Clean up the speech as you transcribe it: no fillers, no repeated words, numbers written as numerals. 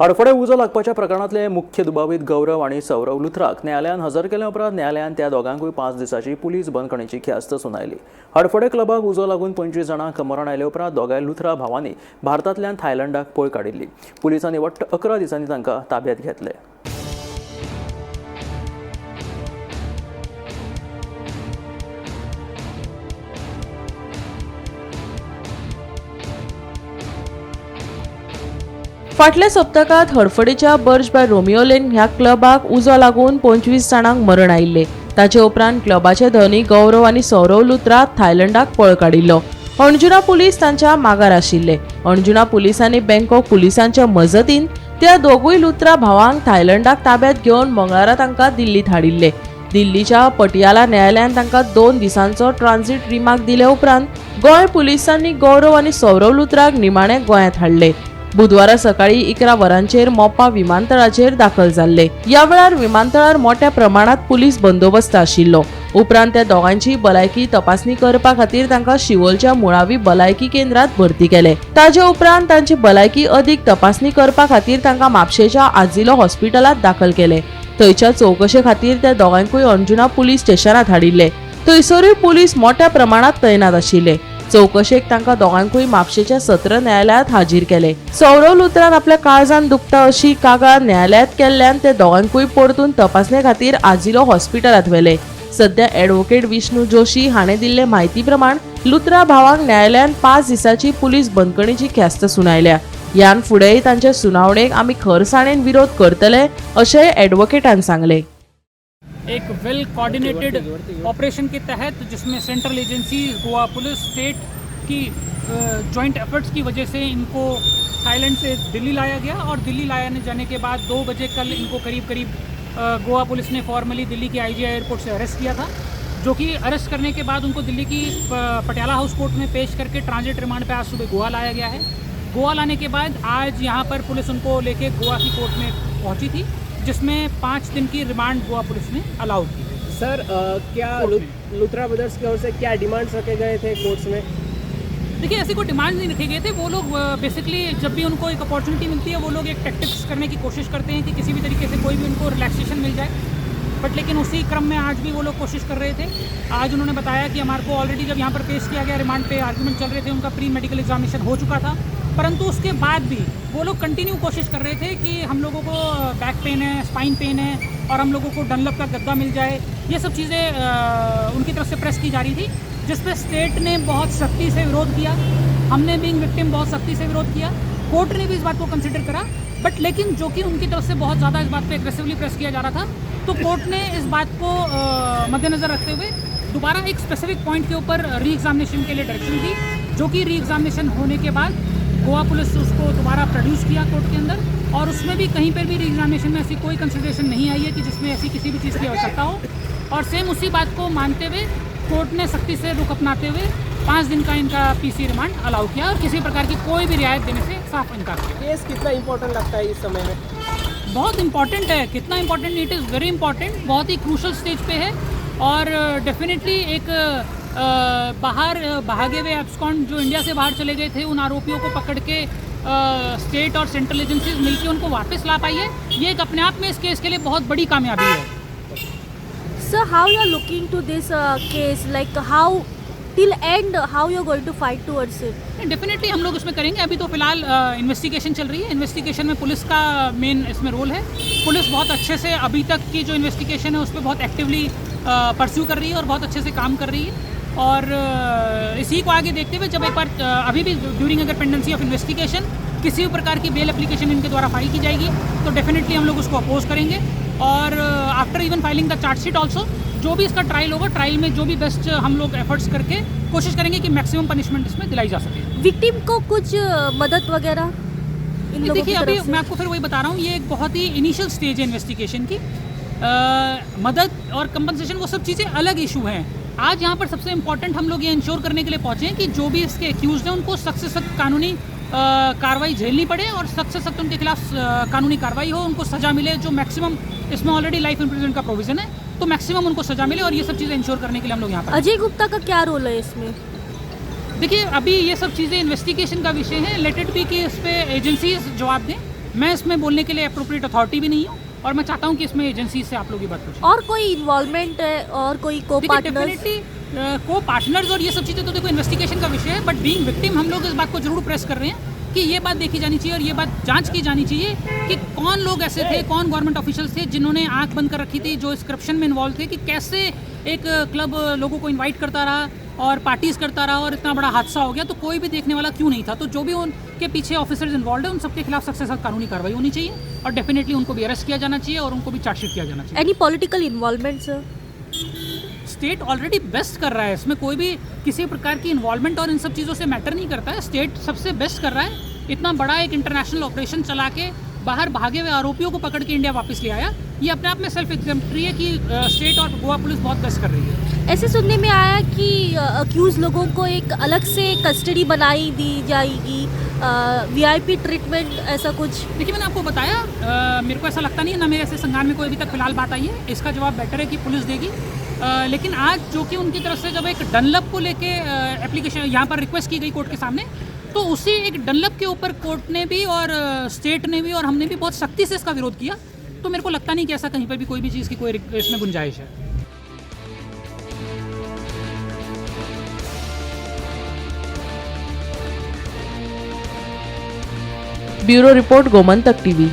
हडफडे उजो लागपाच्या प्रकरणातले मुख्य दुबावीत गौरव आणि सौरव लुथराक न्यायालयान हजर केल्या उपरांत न्यायालयान त्या दोगांकूय 5 दिसांची पुलीस बंदखणीची ख्यास्त सुनायली। हडफडे क्लबाक उजो लागून 25 जाणांक मरण आयले उपरांत दोगांय लुथरा भावांनी भारतांतल्यान थायलंडाक पळ काडिल्ली। पुलिसांनी वट्ट 11 दिसांनी तांकां ताब्यांत घेतले। फाटल्या सप्तकात हडफडेच्या बर्ज बाय रोमियो लेन ह्या क्लबाक उजो लागून 25 जाणांक मरण आयिल्ले। ताचे उपरांत क्लबाचे धनी गौरव आनी सौरव लुथरा थायलंडाक पळ काडिल्लो। अणजुना पुलीस तांच्या मागार आशिल्ले। अणजुना पुलिसांनी बँकॉक पुलिसांच्या मजतीन त्या दोगूय लुथरा भावांक थायलंडाक ताब्यांत घेवन मंगळारा तांकां दिल्लीत हाडिल्ले। दिल्लीच्या पटियाला न्यायालयान तांकां 2 दिसांचो ट्रान्झिट रिमांड दिले उपरांत गोंय पुलिसांनी गौरव आनी सौरव लुथराक निमाणे गोंयांत हाडले। बुधवारा सकाळी 11 वरांचेर मोपा विमानतळाचेर दाखल जाल्ले। या वेळार विमानतळार मोठ्या प्रमाणात पुलीस बंदोबस्त आशिल्लो। उपरांत त्या दोगांची भलायकी तपासणी करपा खातीर तांकां शिवोलच्या मुळावी भलायकी केंद्रात भरती केले। ताचे उपरांत तांची भलायकी अदीक तपासणी करपा खातीर तांकां म्हापशेच्या आजिलो हॉस्पिटलात दाखल केले। थंयच्या चौकशे खातीर त्या दोगांकूय अंजुना पुलीस स्टेशनात हाडिल्ले। थंयसरूय पुलीस मोठ्या प्रमाणात तैनात आशिल्ले। चौकशेक तांकां दोगांकूय म्हापशेच्या सत्र न्यायालयात हाजीर केले। सौरव लुथरान आपल्या काळजान दुखता अशी कागाळ न्यायालयात केल्ल्यान ते दोगांकूय परतून तपासणे खातीर आजिलो हॉस्पिटलात व्हेले। सध्या ॲडव्होकेट विष्णू जोशी हाणें दिल्ले म्हायती प्रमाण लुथरा भावांक न्यायालयान 5 दिसांची पुलीस बंदखणीची ख्यास्त सुनायल्या। ह्यान फुडेंय तांचे सुनावणेक आमी खरसाणेन विरोध करतले अशेंय ॲडव्होकेटान सांगले। एक वेल कोऑर्डिनेटेड ऑपरेशन के तहत जिसमें central agency Goa police state की जॉइंट एफर्ट्स की वजह से इनको थाईलैंड से दिल्ली लाया गया और दिल्ली लाया जाने के बाद 2 बजे कल इनको करीब गोवा पुलिस ने फॉर्मली दिल्ली के आईजी एयरपोर्ट से अरेस्ट किया था, जो कि अरेस्ट करने के बाद उनको दिल्ली की पटियाला हाउस कोर्ट में पेश करके ट्रांजिट रिमांड पे आज सुबह गोवा लाया गया है। गोवा लाने के बाद आज यहाँ पर पुलिस उनको लेके गोवा की कोर्ट में पहुँची थी, जिसमें 5 दिन की रिमांड गोवा पुलिस ने अलाउ की। सर क्या लुथरा ब्रदर्स की ओर से क्या डिमांड्स रखे गए थे कोर्ट्स में? देखिए, ऐसे कोई डिमांड नहीं रखे गए थे। वो लोग बेसिकली जब भी उनको एक अपॉर्चुनिटी मिलती है वो लोग एक टैक्टिक्स करने की कोशिश करते हैं कि किसी भी तरीके से कोई भी उनको रिलैक्सेशन मिल जाए। बट लेकिन उसी क्रम में आज भी वो लोग कोशिश कर रहे थे। आज उन्होंने बताया कि हमारे को ऑलरेडी जब यहाँ पर पेश किया गया रिमांड पे आर्गूमेंट चल रहे थे, उनका प्री मेडिकल एग्जामिनेशन हो चुका था, परंतु उसके बाद भी वो लोग कंटिन्यू कोशिश कर रहे थे कि हम लोगों को बैक पेन है, स्पाइन पेन है और हम लोगों को डनलप का गद्दा मिल जाए। ये सब चीज़ें उनकी तरफ से प्रेस की जा रही थी, जिस पे स्टेट ने बहुत सख्ती से विरोध किया। हमने बीइंग विक्टिम बहुत सख्ती से विरोध किया। कोर्ट ने भी इस बात को कंसिडर करा, बट लेकिन जो कि उनकी तरफ से बहुत ज़्यादा इस बात पे एग्रेसिवली प्रेस किया जा रहा था, तो कोर्ट ने इस बात को मद्देनज़र रखते हुए दोबारा एक स्पेसिफिक पॉइंट के ऊपर री एग्जामिनेशन के लिए डायरेक्शन दी, जो कि री एग्जामिनेशन होने के बाद गोवा पुलिस उसको दोबारा प्रोड्यूस किया कोर्ट के अंदर, और उसमें भी कहीं पर भी री एग्जामिनेशन में ऐसी कोई कंसिडरेशन नहीं आई है कि जिसमें ऐसी किसी भी चीज़ की आवश्यकता हो। और सेम उसी बात को मानते हुए कोर्ट ने सख्ती से रुख अपनाते हुए 5 दिन का इनका पीसी रिमांड अलाउ किया और किसी प्रकार की कोई भी रियायत देने से साफ इनकार किया। केस कितना इम्पोर्टेंट लगता है इस समय में? बहुत इंपॉर्टेंट है। कितना important? It is very important. बहुत ही क्रूशल स्टेज पे है और डेफिनेटली एक बाहर भागे हुए एब्सकॉन्ड जो इंडिया से बाहर चले गए थे, उन आरोपियों को पकड़ के स्टेट और सेंट्रल एजेंसीज मिलकर उनको वापस ला पाई है। ये एक अपने आप में इस केस के लिए बहुत बड़ी कामयाबी है। Sir, how you are looking to this case? Like how till end, how you are going to fight towards it? Definitely हम लोग इसमें करेंगे। अभी तो फिलहाल इन्वेस्टिगेशन चल रही है। इन्वेस्टिगेशन में पुलिस का मेन इसमें रोल है। पुलिस बहुत अच्छे से अभी तक की जो इन्वेस्टिगेशन है उस पर बहुत एक्टिवली परस्यू कर रही है और बहुत अच्छे से काम कर रही है। और इसी को आगे देखते हुए जब एक बार अभी भी ड्यूरिंग अगर पेंडेंसी ऑफ इन्वेस्टिगेशन किसी भी प्रकार की बेल एप्लीकेशन इनके द्वारा फाइल की जाएगी तो डेफिनेटली हम लोग उसको अपोज करेंगे। और after even filing the chargesheet also जो भी इसका ट्रायल होगा, ट्रायल में जो भी बेस्ट हम लोग एफर्ट्स करके कोशिश करेंगे कि मैक्सिमम पनिशमेंट इसमें दिलाई जा सके। विक्टिम को कुछ मदद वगैरह इन लोगों देखिए, की अभी तरफ से? मैं आपको फिर वही बता रहा हूँ, ये एक बहुत ही इनिशियल स्टेज है इन्वेस्टिगेशन की। मदद और कंपनसेशन वो सब चीज़ें अलग इशू हैं। आज यहाँ पर सबसे इम्पोर्टेंट हम लोग ये इंश्योर करने के लिए पहुँचे हैं कि जो भी इसके एक्यूज हैं उनको सख्त से सख्त कानूनी कार्रवाई झेलनी पड़े और सख्त से सख्त उनके खिलाफ कानूनी कार्रवाई हो, उनको सज़ा मिले। जो मैक्सिमम इसमें ऑलरेडी लाइफ इम्प्रिजनमेंट का प्रोविजन है, तो मैक्सिमम उनको सज़ा मिले और ये सब चीज़ें इंश्योर करने के लिए हम लोग यहाँ पर। अजय गुप्ता का क्या रोल है इसमें? देखिए, अभी ये सब चीज़ें इन्वेस्टिगेशन का विषय है। लेट इट बी कि इस पर एजेंसीज जवाब दें। मैं इसमें बोलने के लिए अप्रोप्रिएट अथॉरिटी भी नहीं हूँ और मैं चाहता हूँ कि इसमें एजेंसी से आप लोग ये बात पूछें। और कोई इन्वॉल्वमेंट है और कोई को पार्टनर्स? डेफिनेटली को पार्टनर्स और ये सब चीज़ें तो देखो इन्वेस्टिगेशन का विषय है, बट बीइंग विक्टिम हम लोग इस बात को जरूर प्रेस कर रहे हैं कि ये बात देखी जानी चाहिए और ये बात जांच की जानी चाहिए कि कौन लोग ऐसे थे, कौन गवर्नमेंट ऑफिशियल्स थे जिन्होंने आंख बंद कर रखी थी, जो इस करप्शन में इन्वॉल्व थे, कि कैसे एक क्लब लोगों को इनवाइट करता रहा और पार्टीज करता रहा और इतना बड़ा हादसा हो गया तो कोई भी देखने वाला क्यों नहीं था। तो जो भी उनके पीछे ऑफिसर्स इन्वॉल्व है उन सबके खिलाफ सख्त से सख्त कानूनी कार्रवाई होनी चाहिए और डेफिनेटली उनको भी अरेस्ट किया जाना चाहिए और उनको भी चार्जशीट किया जाना चाहिए। Any political involvement sir? State already best कर रहा है, इसमें कोई भी किसी प्रकार की इन्वॉल्वमेंट और इन सब चीज़ों से मैटर नहीं करता है। स्टेट सबसे बेस्ट कर रहा है, इतना बड़ा एक इंटरनेशनल ऑपरेशन चला के बाहर भागे हुए आरोपियों को पकड़ के इंडिया वापस ले आया। ये अपने आप में सेल्फ एग्जाम्पटरी है कि स्टेट और गोवा पुलिस बहुत बेस्ट कर रही है। ऐसे सुनने में आया कि अक्यूज लोगों को एक अलग से कस्टडी बनाई दी जाएगी, वीआईपी ट्रीटमेंट, ऐसा कुछ? देखिए मैंने आपको बताया, मेरे को ऐसा लगता नहीं है, ना मेरे ऐसे संज्ञान में कोई अभी तक फिलहाल बात आई है। इसका जवाब बेटर है कि पुलिस देगी। लेकिन आज जो कि उनकी तरफ से जब एक डनलप को लेके एप्लीकेशन यहाँ पर रिक्वेस्ट की गई कोर्ट के सामने, तो उसी एक डनलप के ऊपर कोर्ट ने भी और स्टेट ने भी और हमने भी बहुत सख्ती से इसका विरोध किया। तो मेरे को लगता नहीं कि ऐसा कहीं पर भी कोई भी चीज़ की कोई इसमें गुंजाइश है। Bureau report Gomantak TV.